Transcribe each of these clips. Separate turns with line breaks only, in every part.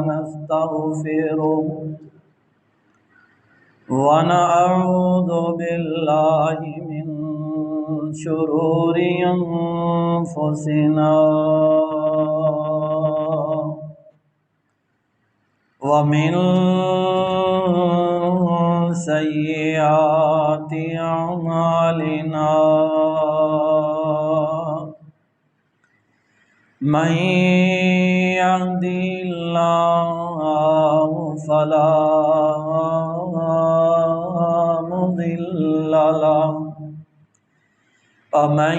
ونستغفره ونعوذ بالله من شرور أنفسنا ومن سيئات أعمالنا من يهده الله فلا مضل له ومن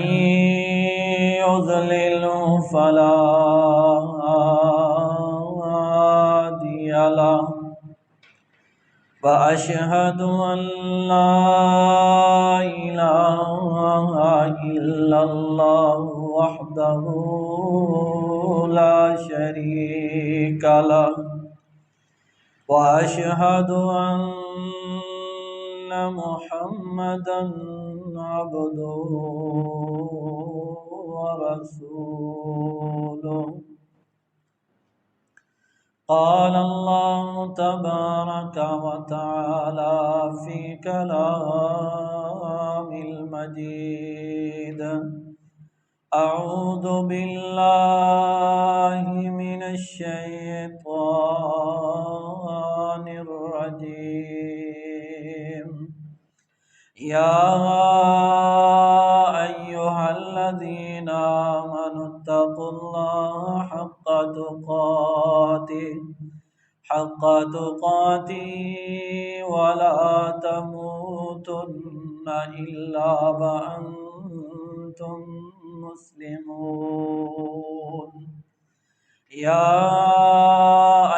يضلل فلا هادي له وأشهد أن لا إله إلا الله وحده لا شريك له وأشهد أن محمدا عبده ورسوله. قال الله تبارك وتعالى في كلام المجيد: أعوذ بالله من الشيطان الرجيم. يا أيها الذين آمنوا اتقوا الله حق تقاته ولا تموتن إلا وأنتم مسلمون. يا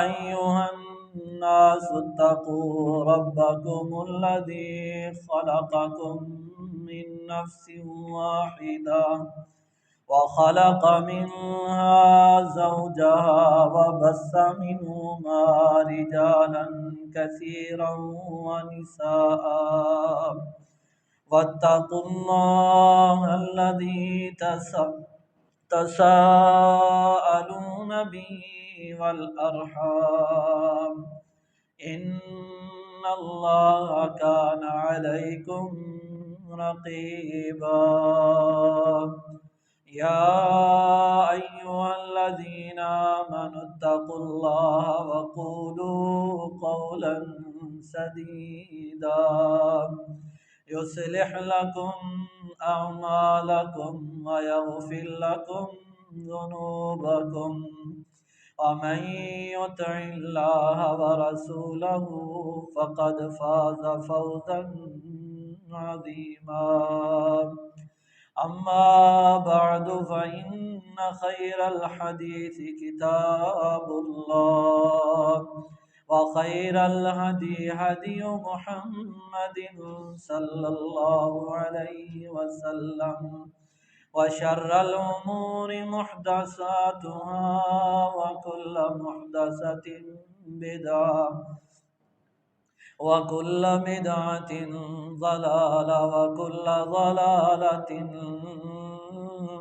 أيها الناس اتقوا ربكم الذي خلقكم من نفس واحدة وخلق منها زوجها وبث منهما رجالا كثيرا ونساء واتقوا الله الذي تساءلون به والأرحام إن الله كان عليكم رقيبا. يا أيها الذين آمنوا اتقوا الله وقولوا قولا سديدا يصلح لكم أعمالكم ويغفر لكم ذنوبكم ومن يطع الله ورسوله فقد فاز فوزا عظيما. أما بعد فإن خير الحديث كتاب الله وخير الهدي هدي محمد صلى الله عليه وسلم وشر الأمور محدثاتها وكل محدثة بدعة وكل بدعة ضلالة وكل ضلالة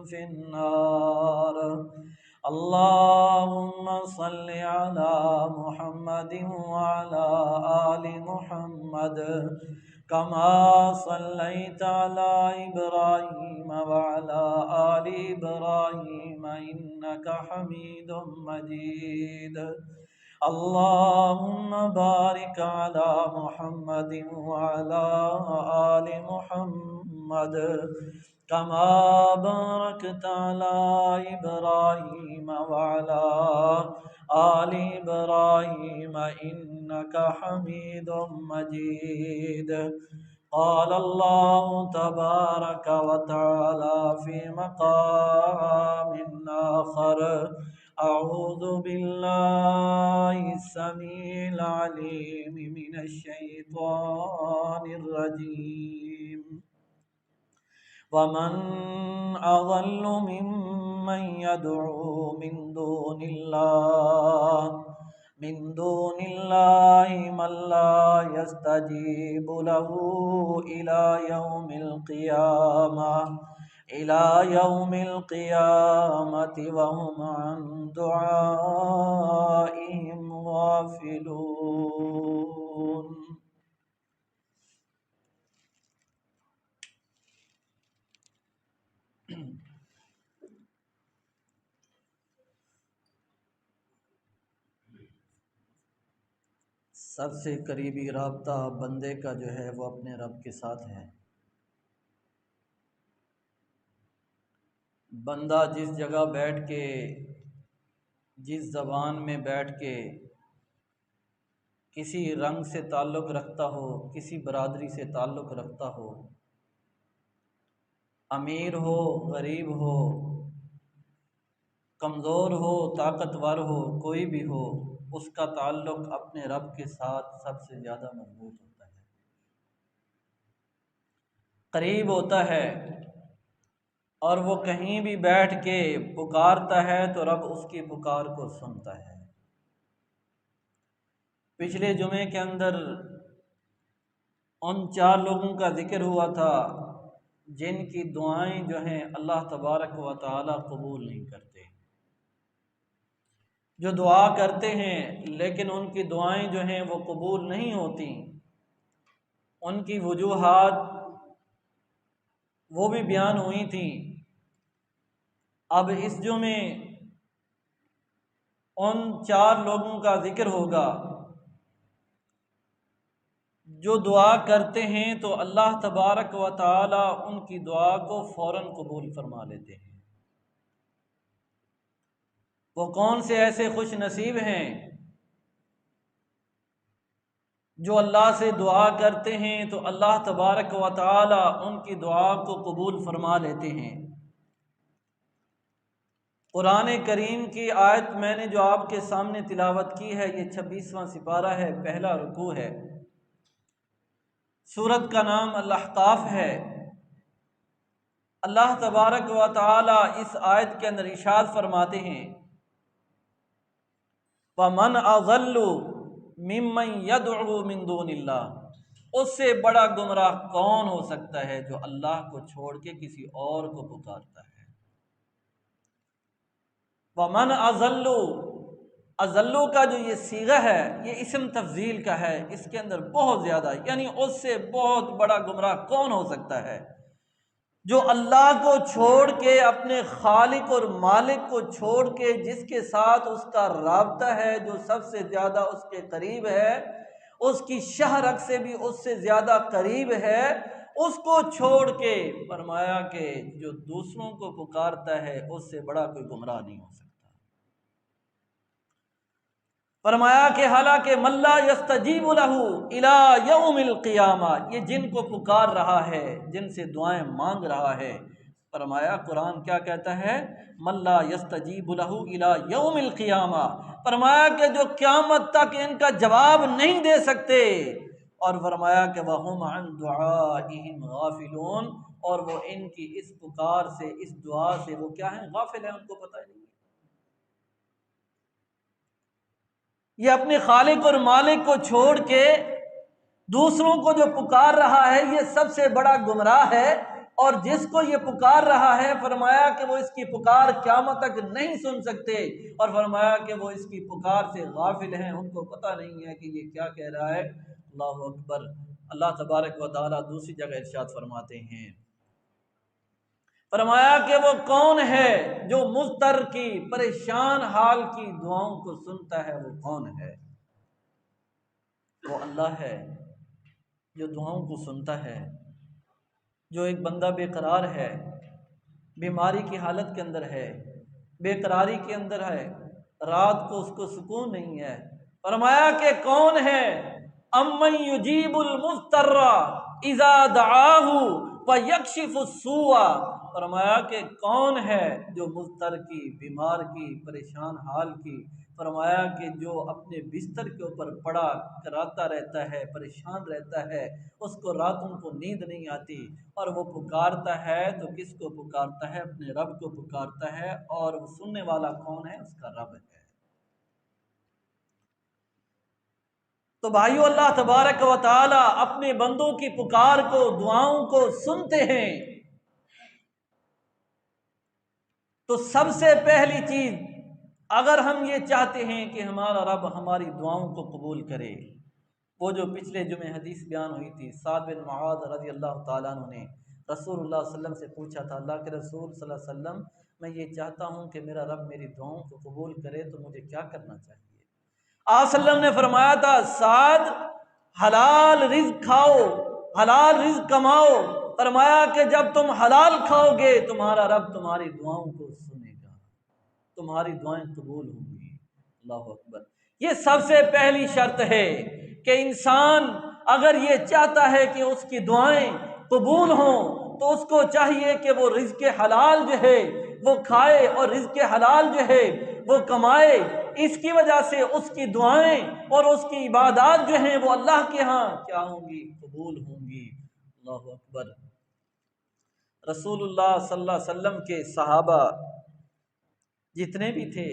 في النار. اللهم صل على محمد وعلى آل محمد كما صليت على إبراهيم وعلى آل إبراهيم إنك حميد مجيد. اللهم بارك على محمد وعلى آل محمد كما باركت على إبراهيم وعلى آل إبراهيم إنك حميد مجيد. قال الله تبارك وتعالى في مقام آخر: أعوذ بالله السميع العليم من الشيطان الرجيم. ومن أضل ممن يدعو من دون الله من لا يستجيب له إلى يوم القيامة إلى يوم القيامة وهم عن دعائهم غافلون۔ سب سے قریبی رابطہ بندے کا جو ہے وہ اپنے رب کے ساتھ ہے۔ بندہ جس جگہ بیٹھ کے، جس زبان میں بیٹھ کے کسی رنگ سے تعلق رکھتا ہو، کسی برادری سے تعلق رکھتا ہو، امیر ہو، غریب ہو، کمزور ہو، طاقتور ہو، کوئی بھی ہو، اس کا تعلق اپنے رب کے ساتھ سب سے زیادہ مضبوط ہوتا ہے، قریب ہوتا ہے، اور وہ کہیں بھی بیٹھ کے پکارتا ہے تو رب اس کی پکار کو سنتا ہے۔ پچھلے جمعے کے اندر ان 4 لوگوں کا ذکر ہوا تھا جن کی دعائیں جو ہیں اللہ تبارک و تعالی قبول نہیں کرتے، جو دعا کرتے ہیں لیکن ان کی دعائیں جو ہیں وہ قبول نہیں ہوتی۔ ان کی وجوہات وہ بھی بیان ہوئی تھیں۔ اب اس جمعے ان 4 لوگوں کا ذکر ہوگا جو دعا کرتے ہیں تو اللہ تبارک و تعالی ان کی دعا کو فوراً قبول فرما لیتے ہیں۔ وہ کون سے ایسے خوش نصیب ہیں جو اللہ سے دعا کرتے ہیں تو اللہ تبارک و تعالی ان کی دعا کو قبول فرما لیتے ہیں۔ قرآن کریم کی آیت میں نے جو آپ کے سامنے تلاوت کی ہے، یہ 26واں سپارہ ہے، پہلا رکوع ہے، سورت کا نام الاحقاف ہے۔ اللہ تبارک و تعالی اس آیت کے اندر ارشاد فرماتے ہیں، وَمَنْ أَضَلُّ مِمَّنْ يَدْعُو مِن دُونِ اللَّهِ، اس سے بڑا گمراہ کون ہو سکتا ہے جو اللہ کو چھوڑ کے کسی اور کو پکارتا ہے۔ وَمَنْ أَضَلُّ، اضلو کا جو یہ صیغہ ہے یہ اسم تفضیل کا ہے، اس کے اندر بہت زیادہ، یعنی اس سے بہت بڑا گمراہ کون ہو سکتا ہے جو اللہ کو چھوڑ کے، اپنے خالق اور مالک کو چھوڑ کے، جس کے ساتھ اس کا رابطہ ہے، جو سب سے زیادہ اس کے قریب ہے، اس کی شہ رگ سے بھی اس سے زیادہ قریب ہے، اس کو چھوڑ کے فرمایا کہ جو دوسروں کو پکارتا ہے اس سے بڑا کوئی گمراہ نہیں ہو سکتا۔ فرمایا کہ حالانکہ من لا یستجیب لہ الی یوم القیامہ، یہ جن کو پکار رہا ہے، جن سے دعائیں مانگ رہا ہے، فرمایا قرآن کیا کہتا ہے، من لا یستجیب لہ الی یوم القیامہ، فرمایا کہ جو قیامت تک ان کا جواب نہیں دے سکتے، اور فرمایا کہ وہم عن دعائہم غافلون، اور وہ ان کی اس پکار سے، اس دعا سے وہ کیا ہیں، غافل ہیں، ان کو پتہ نہیں۔ یہ اپنے خالق اور مالک کو چھوڑ کے دوسروں کو جو پکار رہا ہے یہ سب سے بڑا گمراہ ہے، اور جس کو یہ پکار رہا ہے فرمایا کہ وہ اس کی پکار قیامت تک نہیں سن سکتے، اور فرمایا کہ وہ اس کی پکار سے غافل ہیں، ان کو پتہ نہیں ہے کہ یہ کیا کہہ رہا ہے۔ اللہ اکبر۔ اللہ تبارک و تعالی دوسری جگہ ارشاد فرماتے ہیں، فرمایا کہ وہ کون ہے جو مضطر کی، پریشان حال کی دعاؤں کو سنتا ہے، وہ کون ہے؟ وہ اللہ ہے جو دعاؤں کو سنتا ہے۔ جو ایک بندہ بے قرار ہے، بیماری کی حالت کے اندر ہے، بے قراری کے اندر ہے، رات کو اس کو سکون نہیں ہے، فرمایا کہ کون ہے، امن یجیب المضطر اذا دعاہ ویکشف السوء، فرمایا کہ کون ہے جو مضطر کی، بیمار کی، پریشان حال کی، فرمایا کہ جو اپنے بستر کے اوپر پڑا کراتا رہتا ہے، پریشان رہتا ہے، اس کو راتوں کو نیند نہیں آتی، اور وہ پکارتا ہے تو کس کو پکارتا ہے؟ اپنے رب کو پکارتا ہے، اور وہ سننے والا کون ہے؟ اس کا رب ہے۔ تو بھائیو، اللہ تبارک و تعالی اپنے بندوں کی پکار کو، دعاؤں کو سنتے ہیں، تو سب سے پہلی چیز اگر ہم یہ چاہتے ہیں کہ ہمارا رب ہماری دعاؤں کو قبول کرے، وہ جو پچھلے جمعے حدیث بیان ہوئی تھی، سعد بن معاذ رضی اللہ تعالیٰ عنہ نے رسول اللہ صلی اللہ علیہ وسلم سے پوچھا تھا، اللہ کے رسول صلی اللہ علیہ وسلم میں یہ چاہتا ہوں کہ میرا رب میری دعاؤں کو قبول کرے تو مجھے کیا کرنا چاہیے؟ آپ صلی اللہ علیہ وسلم نے فرمایا تھا، سعد حلال رزق کھاؤ، حلال رزق کماؤ، فرمایا کہ جب تم حلال کھاؤ گے تمہارا رب تمہاری دعاؤں کو سنے گا، تمہاری دعائیں قبول ہوں گی۔ اللہ اکبر۔ یہ سب سے پہلی شرط ہے کہ انسان اگر یہ چاہتا ہے کہ اس کی دعائیں قبول ہوں تو اس کو چاہیے کہ وہ رزق حلال جو ہے وہ کھائے اور رزق حلال جو ہے وہ کمائے۔ اس کی وجہ سے اس کی دعائیں اور اس کی عبادات جو ہیں وہ اللہ کے ہاں کیا ہوں گی؟ قبول ہوں گی۔ اللہ اکبر۔ رسول اللہ صلی اللہ علیہ وسلم کے صحابہ جتنے بھی تھے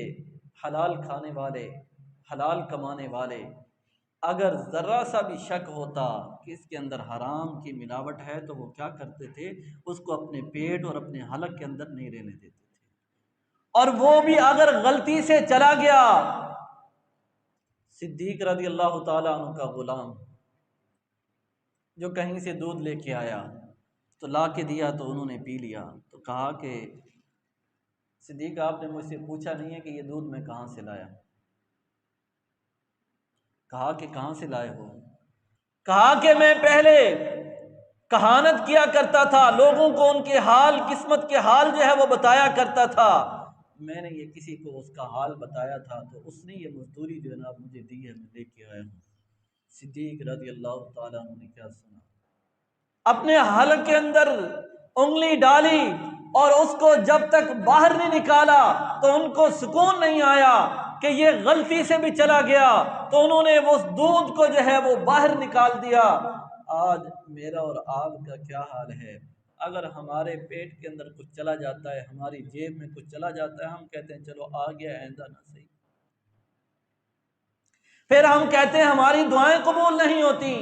حلال کھانے والے، حلال کمانے والے، اگر ذرا سا بھی شک ہوتا کہ اس کے اندر حرام کی ملاوٹ ہے تو وہ کیا کرتے تھے؟ اس کو اپنے پیٹ اور اپنے حلق کے اندر نہیں رہنے دیتے تھے، اور وہ بھی اگر غلطی سے چلا گیا۔ صدیق رضی اللہ تعالیٰ عنہ کا غلام جو کہیں سے دودھ لے کے آیا تو لا کے دیا تو انہوں نے پی لیا، تو کہا کہ صدیق آپ نے مجھ سے پوچھا نہیں ہے کہ یہ دودھ میں کہاں سے لایا؟ کہا کہ کہاں سے لائے ہو؟ کہا کہ میں پہلے کہانت کیا کرتا تھا، لوگوں کو ان کے حال، قسمت کے حال جو ہے وہ بتایا کرتا تھا، میں نے یہ کسی کو اس کا حال بتایا تھا تو اس نے یہ مزدوری جو ہے نا مجھے دی ہے، میں لے کے آیا ہوں۔ صدیق رضی اللہ تعالیٰ عنہ نے کیا سنا؟ اپنے حلق کے اندر انگلی ڈالی اور اس کو جب تک باہر نہیں نکالا تو ان کو سکون نہیں آیا کہ یہ غلطی سے بھی چلا گیا، تو انہوں نے وہ دودھ کو جو ہے وہ باہر نکال دیا۔ آج میرا اور آپ کا کیا حال ہے؟ اگر ہمارے پیٹ کے اندر کچھ چلا جاتا ہے، ہماری جیب میں کچھ چلا جاتا ہے، ہم کہتے ہیں چلو آ گیا، آئندہ نہ صحیح۔ پھر ہم کہتے ہیں ہماری دعائیں قبول نہیں ہوتی،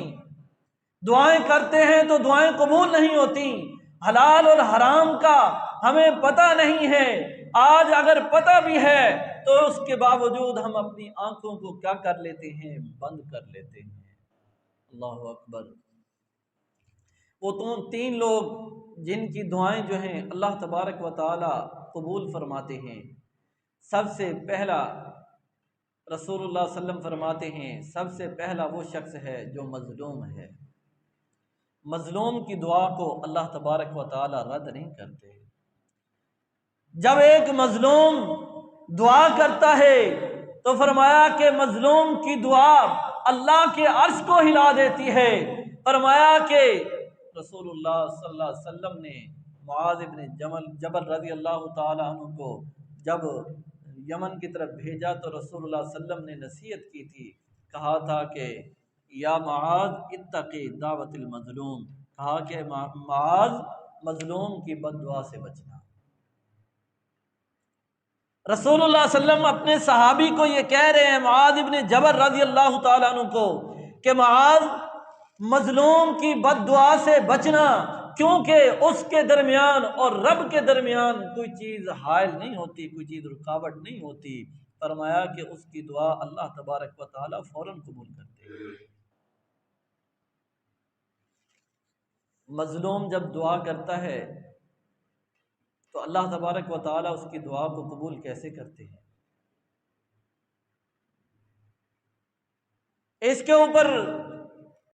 دعائیں کرتے ہیں تو دعائیں قبول نہیں ہوتی۔ حلال اور حرام کا ہمیں پتہ نہیں ہے، آج اگر پتہ بھی ہے تو اس کے باوجود ہم اپنی آنکھوں کو کیا کر لیتے ہیں؟ بند کر لیتے ہیں۔ اللہ اکبر۔ وہ تین لوگ جن کی دعائیں جو ہیں اللہ تبارک و تعالی قبول فرماتے ہیں، سب سے پہلا رسول اللہ صلی اللہ علیہ وسلم فرماتے ہیں سب سے پہلا وہ شخص ہے جو مظلوم ہے۔ مظلوم کی دعا کو اللہ تبارک و تعالی رد نہیں کرتے۔ جب ایک مظلوم دعا کرتا ہے تو فرمایا کہ مظلوم کی دعا اللہ کے عرش کو ہلا دیتی ہے۔ فرمایا کہ رسول اللہ صلی اللہ علیہ وسلم نے معاذ بن جبل رضی اللہ تعالی عنہ کو جب یمن کی طرف بھیجا تو رسول اللہ صلی اللہ علیہ وسلم نے نصیحت کی تھی، کہا تھا کہ یا معاذ اتقی دعوت المظلوم، کہا کہ معاذ مظلوم کی بد دعا سے بچنا۔ رسول اللہ صلی اللہ علیہ وسلم اپنے صحابی کو یہ کہہ رہے ہیں، معاذ بن جبل رضی اللہ تعالیٰ عنہ کو، کہ معاذ مظلوم کی بد دعا سے بچنا، کیونکہ اس کے درمیان اور رب کے درمیان کوئی چیز حائل نہیں ہوتی، کوئی چیز رکاوٹ نہیں ہوتی۔ فرمایا کہ اس کی دعا اللہ تبارک و تعالیٰ فوراً قبول کرتے ہیں۔ مظلوم جب دعا کرتا ہے تو اللہ تبارک و تعالیٰ اس کی دعا کو قبول کیسے کرتے ہیں؟ اس کے اوپر